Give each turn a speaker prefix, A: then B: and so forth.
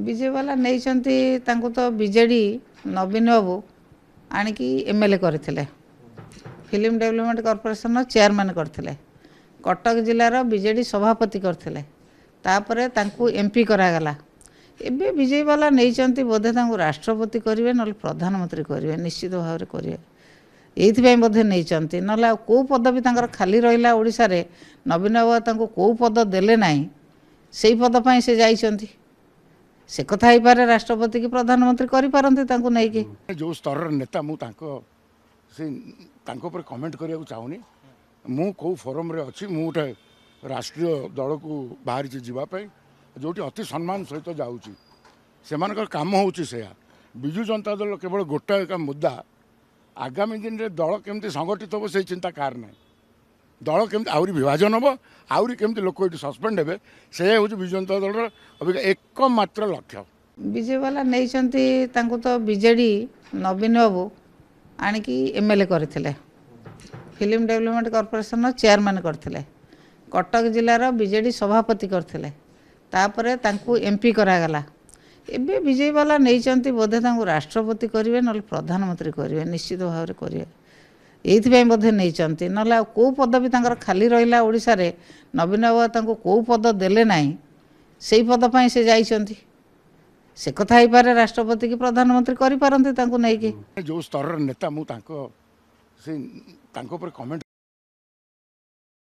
A: विजय वाला नहीं तो बीजेडी नवीन बाबू आणिकी एमएलए करथिले फिल्म डेवलपमेंट कॉर्पोरेशन चेयरमैन करथिले कटक जिलार बीजेडी सभापति करथिले तापरे तांकू एमपी करागला एबे विजय वाला नहीं बोधे तांकू राष्ट्रपति करेंगे ना प्रधानमंत्री करेंगे निश्चित भाव में करेंगे ये बोधे नहीं ना कौ पद भी खाली रहा ओडिशा रे नवीन बाबू तांकू कौ पद देले नहीं से पद पर से जाइछंती से कथा ही पारे राष्ट्रपति की प्रधानमंत्री करि पारंती तांकू नहीं कि
B: जो स्तर नेता मु पर कमेंट करिया चाहूनी मु कौ फोरम रे अछि मु उठे राष्ट्रीय दल को बाहर जावाई जोटी अति सम्मान सहित जाऊँगी से काम होया विजु जनता दल केवल गोटाए का मुद्दा आगामी दिन में दल केमती संगठित हम से चिंता कार ना दल केमती आहरी विभाजन हम आहरी केमती लोक ये सस्पेंड हे से हूँ विजु जनता दल अभिज्ञ एकमात्र लक्ष्य
A: विजय वाला नहीं तो बीजेडी नवीन बाबू आणिकी एमएलए करथिले फिल्म डेवलपमेंट कॉर्पोरेशन चेयरमैन करथिले कटक जिलार बीजेडी सभापति करथिले तापरे तांकू एमपी करागला एबे विजय वाला नहीं बोधे तांकू राष्ट्रपति करेंगे ना प्रधानमंत्री करेंगे निश्चित भाव में करेंगे ये बोधे नहीं ना कौ पद भी खाली रहा ओडिशा रे नवीन बाबू तांकू कौ पद देले नहीं से पद पर से जाइछंती से कथा ही पारे राष्ट्रपति की प्रधानमंत्री करि पारंती तांकू नहीं कि
B: जो स्तर नेता मु पर कमेंट